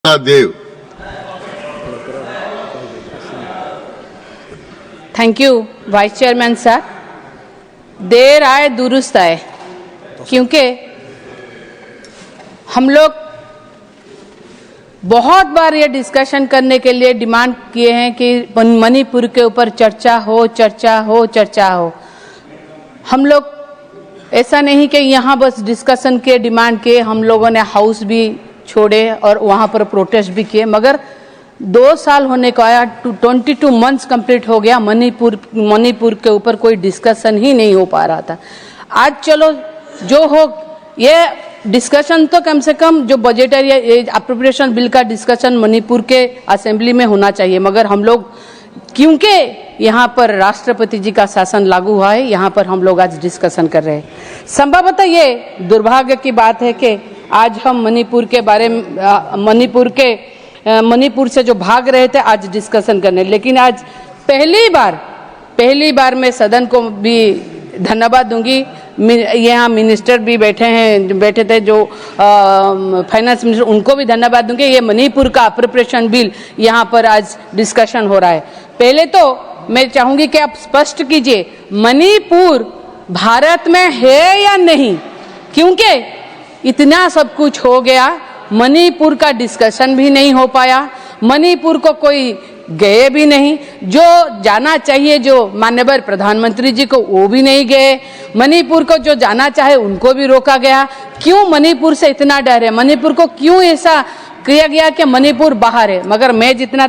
Dev. Thank you vice chairman sir. देर आए दुरुस्त आए, क्योंकि हम लोग बहुत बार ये डिस्कशन करने के लिए डिमांड किए हैं कि मणिपुर के ऊपर चर्चा हो। हम लोग ऐसा नहीं कि यहाँ बस डिस्कशन के डिमांड किए, हम लोगों ने हाउस भी छोड़े और वहाँ पर प्रोटेस्ट भी किए, मगर 2 साल होने को आया, 22 मंथ्स कंप्लीट हो गया, मणिपुर के ऊपर कोई डिस्कशन ही नहीं हो पा रहा था। आज चलो जो हो, ये डिस्कशन तो कम से कम जो बजटरी अप्रोप्रिएशन बिल का डिस्कशन मणिपुर के असेंबली में होना चाहिए, मगर हम लोग क्योंकि यहाँ पर राष्ट्रपति जी का शासन लागू हुआ है, यहाँ पर हम लोग आज डिस्कशन कर रहे हैं। संभवतः ये दुर्भाग्य की बात है कि आज हम मणिपुर के बारे में मणिपुर से जो भाग रहे थे आज डिस्कशन करने, लेकिन आज पहली बार मैं सदन को भी धन्यवाद दूंगी। यहाँ मिनिस्टर भी बैठे थे जो फाइनेंस मिनिस्टर, उनको भी धन्यवाद दूंगी। ये मणिपुर का अप्रोप्रिएशन बिल यहाँ पर आज डिस्कशन हो रहा है। पहले तो मैं चाहूंगी कि आप स्पष्ट कीजिए मणिपुर भारत में है या नहीं, क्योंकि इतना सब कुछ हो गया, मणिपुर का डिस्कशन भी नहीं हो पाया, मणिपुर को कोई गए भी नहीं, जो जाना चाहिए जो माननीय प्रधानमंत्री जी को वो भी नहीं गए, मणिपुर को जो जाना चाहे उनको भी रोका गया। क्यों मणिपुर से इतना डर है? मणिपुर को क्यों ऐसा किया गया कि मणिपुर बाहर है? मगर मैं जितना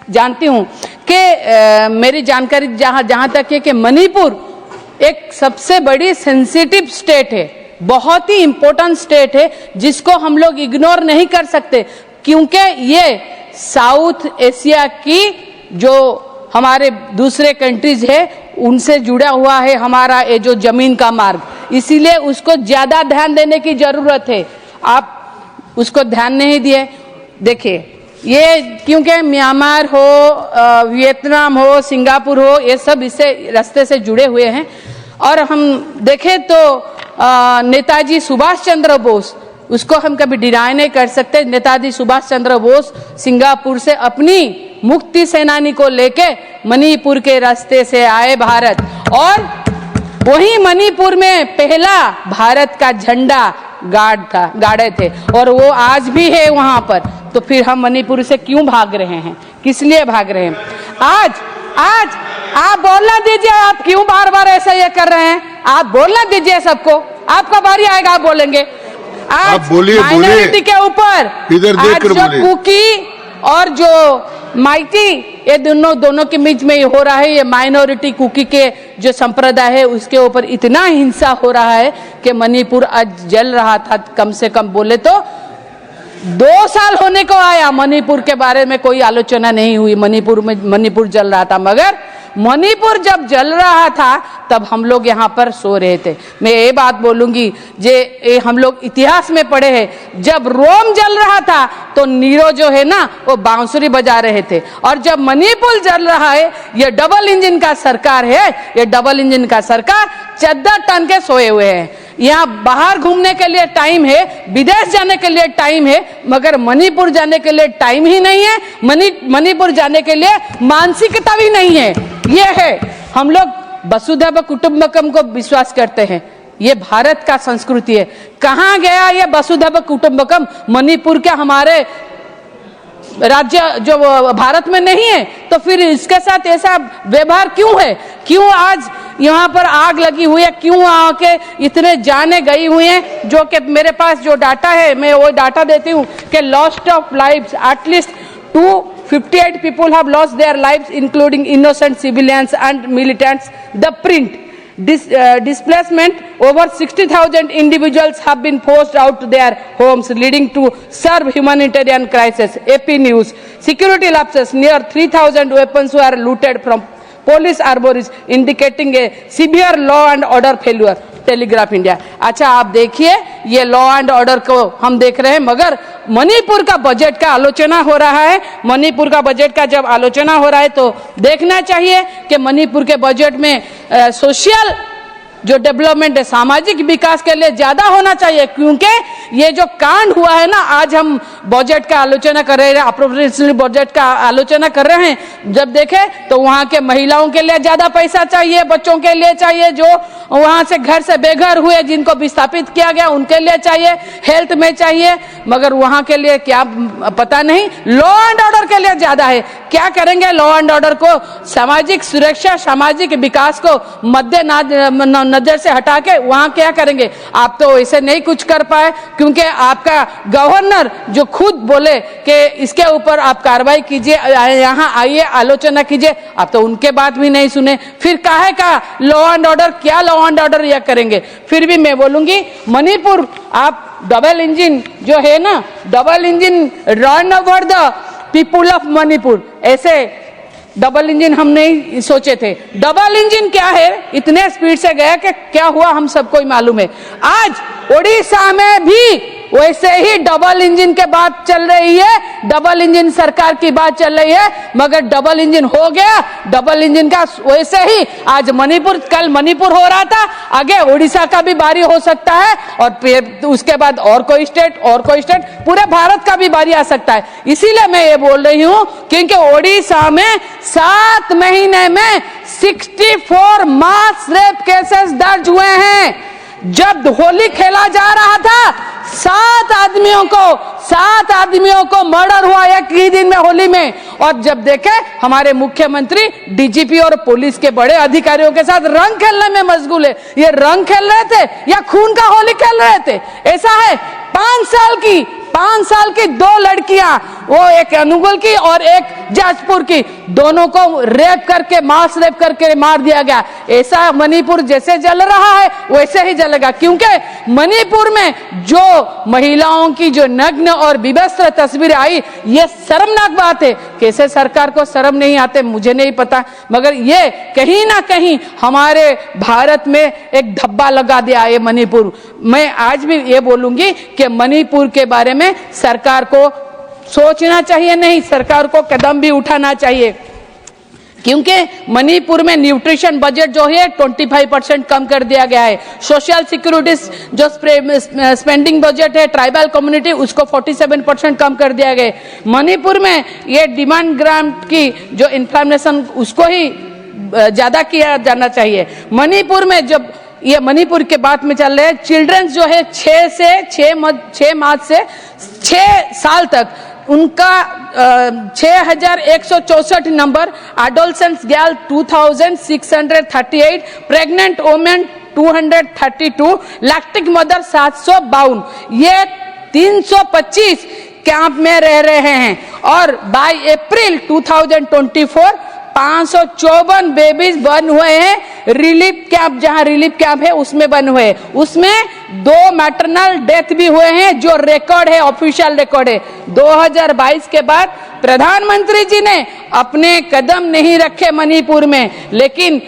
जानती हूँ कि मेरी जानकारी जहाँ तक है कि मणिपुर एक सबसे बड़ी सेंसिटिव स्टेट है, बहुत ही इंपॉर्टेंट स्टेट है, जिसको हम लोग इग्नोर नहीं कर सकते, क्योंकि ये साउथ एशिया की जो हमारे दूसरे कंट्रीज है उनसे जुड़ा हुआ है हमारा ये जो जमीन का मार्ग, इसीलिए उसको ज्यादा ध्यान देने की जरूरत है। आप उसको ध्यान नहीं दिए। देखिए ये क्योंकि म्यांमार हो, वियतनाम हो, सिंगापुर हो, ये सब इससे रास्ते से जुड़े हुए हैं। और हम देखें तो नेताजी सुभाष चंद्र बोस, उसको हम कभी डिनाई नहीं कर सकते। नेताजी सुभाष चंद्र बोस सिंगापुर से अपनी मुक्ति सेनानी को लेके मणिपुर के रास्ते से आए भारत, और वही मणिपुर में पहला भारत का झंडा गाड़े थे, और वो आज भी है वहां पर। तो फिर हम मणिपुर से क्यों भाग रहे हैं? किस लिए भाग रहे हैं? आज आप बोलना दीजिए, आप क्यों बार बार ऐसा ये कर रहे हैं? आप बोलना दीजिए सबको, आपका बारी आएगा, आप बोलेंगे। आज माइनॉरिटी के ऊपर आज जो कुकी और जो माइटी, ये दोनों के बीच में हो रहा है, ये माइनॉरिटी कुकी के जो संप्रदाय है उसके ऊपर इतना हिंसा हो रहा है कि मणिपुर आज जल रहा था। कम से कम बोले तो 2 साल होने को आया, मणिपुर के बारे में कोई आलोचना नहीं हुई। मणिपुर जल रहा था, मगर मणिपुर जब जल रहा था तब हम लोग यहाँ पर सो रहे थे। मैं ये बात बोलूंगी, जे हम लोग इतिहास में पढ़े हैं, जब रोम जल रहा था तो नीरो जो है ना वो बांसुरी बजा रहे थे, और जब मणिपुर जल रहा है, ये डबल इंजन का सरकार है, ये डबल इंजन का सरकार चद्दर टन के सोए हुए हैं। यहाँ बाहर घूमने के लिए टाइम है, विदेश जाने के लिए टाइम है, मगर मणिपुर जाने के लिए टाइम ही नहीं है। मणिपुर जाने के लिए मानसिकता भी नहीं है। ये है, हम लोग वसुधैव कुटुंबकम को विश्वास करते हैं, ये भारत का संस्कृति है। कहाँ गया ये वसुधैव कुटुंबकम? मणिपुर के हमारे राज्य जो भारत में नहीं है, तो फिर इसके साथ ऐसा व्यवहार क्यों है? क्यों आज यहाँ पर आग लगी हुई है? क्यों आके इतने जाने गई हुई हैं? जो कि मेरे पास जो डाटा है मैं वो डाटा देती हूँ कि lost of lives, at least 258 people have lost their lives, including innocent civilians and militants. The print displacement, over 60,000 individuals have been forced out their homes, leading to severe humanitarian crisis. AP News, security lapses, near 3,000 weapons were looted from police armories, indicating a severe law and order failure. Telegraph India. अच्छा, आप देखिए ये law and order को हम देख रहे हैं, मगर मणिपुर का बजट का आलोचना हो रहा है। मणिपुर का बजट का जब आलोचना हो रहा है तो देखना चाहिए कि मणिपुर के बजट में सोशल जो डेवलपमेंट है, सामाजिक विकास के लिए ज्यादा होना चाहिए, क्योंकि ये जो कांड हुआ है ना, आज हम बजट का आलोचना कर रहे हैं, अप्रोप्रिएशन बजट का आलोचना कर रहे हैं, जब देखे तो वहां के महिलाओं के लिए ज्यादा पैसा चाहिए, बच्चों के लिए चाहिए, जो वहां से घर से बेघर हुए जिनको विस्थापित किया गया उनके लिए चाहिए, हेल्थ में चाहिए, मगर वहां के लिए क्या पता नहीं, लॉ एंड ऑर्डर के लिए ज्यादा है। क्या करेंगे लॉ एंड ऑर्डर को, सामाजिक सुरक्षा, सामाजिक विकास को मद्देनजर से हटा के वहां क्या करेंगे? आप तो ऐसे नहीं कुछ कर पाए, क्योंकि आपका गवर्नर जो खुद बोले कि इसके ऊपर आप कार्रवाई कीजिए, यहाँ आइए आलोचना कीजिए, आप तो उनके बात भी नहीं सुने। फिर काहे का लॉ एंड ऑर्डर, क्या लॉ एंड ऑर्डर यह करेंगे? फिर भी मैं बोलूंगी मणिपुर आप डबल इंजन जो है ना, double engine run over the people of Manipur, ऐसे डबल इंजन हम नहीं सोचे थे। डबल इंजन क्या है, इतने स्पीड से गया कि क्या हुआ हम सबको ही मालूम है। आज ओडिशा में भी वैसे ही डबल इंजन के बात चल रही है, डबल इंजन सरकार की बात चल रही है, मगर डबल इंजन हो गया, डबल इंजन का वैसे ही आज मणिपुर, कल मणिपुर हो रहा था, आगे ओडिशा का भी बारी हो सकता है, और उसके बाद और कोई स्टेट, पूरे भारत का भी बारी आ सकता है। इसीलिए मैं ये बोल रही हूं, क्योंकि ओडिशा में 7 महीने में 64 मास रेप केसेस दर्ज हुए हैं। जब होली खेला जा रहा था, 7 आदमियों को मर्डर हुआ एक ही दिन में, होली में। और जब देखे हमारे मुख्यमंत्री डीजीपी और पुलिस के बड़े अधिकारियों के साथ रंग खेलने में मशगूल है। ये रंग खेल रहे थे या खून का होली खेल रहे थे? ऐसा है, 5 साल की 2 लड़कियां, वो एक अनुगुल की और एक जाजपुर की, दोनों को रेप करके, मास रेप करके मार दिया गया। ऐसा मणिपुर जैसे जल रहा है वैसे ही जलेगा, क्योंकि मणिपुर में जो महिलाओं की जो नग्न और विवस्त्र तस्वीरें आई, ये शर्मनाक बात है। कैसे सरकार को शर्म नहीं आते मुझे नहीं पता, मगर ये कहीं ना कहीं हमारे भारत में एक धब्बा लगा दिया ये मणिपुर। मैं आज भी ये बोलूंगी कि मणिपुर के बारे में सरकार को सोचना चाहिए, नहीं सरकार को कदम भी उठाना चाहिए, क्योंकि मणिपुर में न्यूट्रिशन बजट जो है 25% कम कर दिया गया है। सोशल सिक्योरिटी जो स्पेंडिंग बजट है ट्राइबल कम्युनिटी, उसको 47% कम कर दिया गया है। मणिपुर में ये डिमांड ग्रांट की जो इंफॉर्मेशन उसको ही ज्यादा किया जाना चाहिए। मणिपुर में जब ये मणिपुर के बात में चल रहे हैं, चिल्ड्रंस जो है 6 माह से 6 साल तक उनका 6164 number, adolescence girl 2638, pregnant women 232, lactic mother 752, ये 325 कैंप में रह रहे हैं। और बाय अप्रैल 2024 554 बेबीज बन हुए हैं। रिलीफ कैंप, जहां रिलीफ कैंप है उसमें बन हुए हैं, उसमें 2 मैटरनल डेथ भी हुए हैं, जो रिकॉर्ड है, ऑफिशियल रिकॉर्ड है। 2022 के बाद प्रधानमंत्री जी ने अपने कदम नहीं रखे मणिपुर में, लेकिन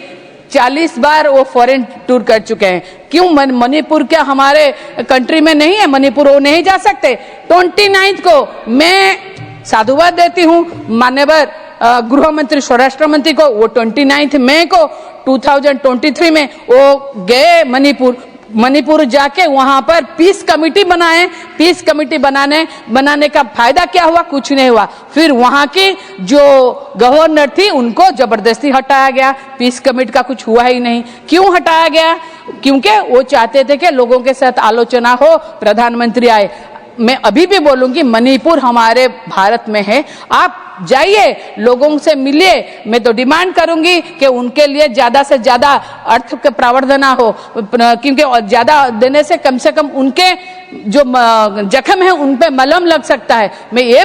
40 बार वो फॉरेन टूर कर चुके हैं। क्यों मणिपुर क्या हमारे कंट्री में नहीं है? मणिपुर वो नहीं जा सकते? 29 को मैं साधुवाद देती हूँ मान्यवर गृह मंत्री, स्वराष्ट्र मंत्री को, वो 29 मई को 2023 में वो गए मणिपुर जाके वहां पर पीस कमेटी बनाए। पीस कमेटी बनाने का फायदा क्या हुआ? कुछ नहीं हुआ। फिर वहां की जो गवर्नर थी उनको जबरदस्ती हटाया गया, पीस कमेटी का कुछ हुआ ही नहीं। क्यों हटाया गया? क्योंकि वो चाहते थे कि लोगों के साथ आलोचना हो, प्रधानमंत्री आए। मैं अभी भी बोलूंगी मणिपुर हमारे भारत में है, आप जाइए, लोगों से मिलिए। मैं तो डिमांड करूंगी कि उनके लिए ज्यादा से ज्यादा अर्थ के प्रावधान हो, क्योंकि ज्यादा देने से कम उनके जो जख्म है उन पे मलहम लग सकता है। मैं ये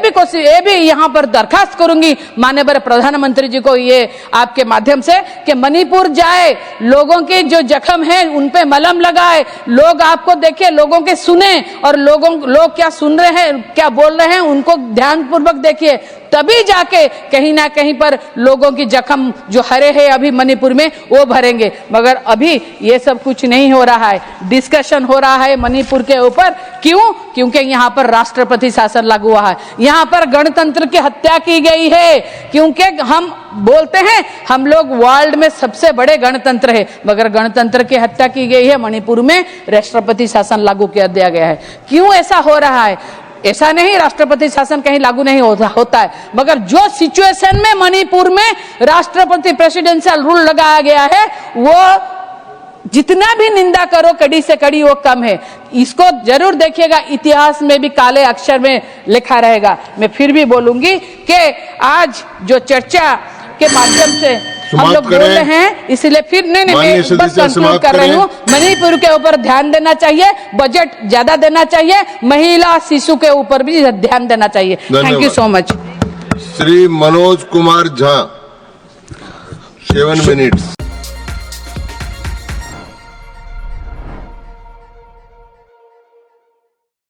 भी यहाँ पर दरखास्त करूंगी माननीय प्रधानमंत्री जी को, ये आपके माध्यम से, कि मणिपुर जाए, लोगों के जो जख्म है उन पे मलहम लगाए, लोग आपको देखे, लोगों के सुने, और लोग क्या सुन रहे हैं, क्या बोल रहे हैं, उनको ध्यानपूर्वक देखिए, तभी जाके कहीं ना कहीं पर लोगों की जख्म जो हरे हैं अभी मणिपुर में वो भरेंगे। मगर अभी ये सब कुछ नहीं हो रहा है। डिस्कशन हो रहा है मणिपुर के ऊपर, क्यों? क्योंकि यहाँ पर राष्ट्रपति शासन लागू हुआ है, यहाँ पर गणतंत्र की हत्या की गई है। क्योंकि हम बोलते हैं हम लोग वर्ल्ड में सबसे बड़े गणतंत्र है, मगर गणतंत्र की हत्या की गई है। मणिपुर में राष्ट्रपति शासन लागू कर दिया गया है। क्यों ऐसा हो रहा है? ऐसा नहीं राष्ट्रपति शासन कहीं लागू नहीं होता है, मगर जो सिचुएशन में मणिपुर में राष्ट्रपति प्रेसिडेंशियल रूल लगाया गया है, वो जितना भी निंदा करो कड़ी से कड़ी वो कम है। इसको जरूर देखिएगा, इतिहास में भी काले अक्षर में लिखा रहेगा। मैं फिर भी बोलूंगी कि आज जो चर्चा के माध्यम से हम लोग बोल रहे हैं, इसलिए फिर नहीं मैं बस कंक्लूड कर रही हूँ। मणिपुर के ऊपर ध्यान देना चाहिए, बजट ज्यादा देना चाहिए, महिला शिशु के ऊपर भी ध्यान देना चाहिए। Thank you so much. Shri Manoj Kumar Jha 7 minutes.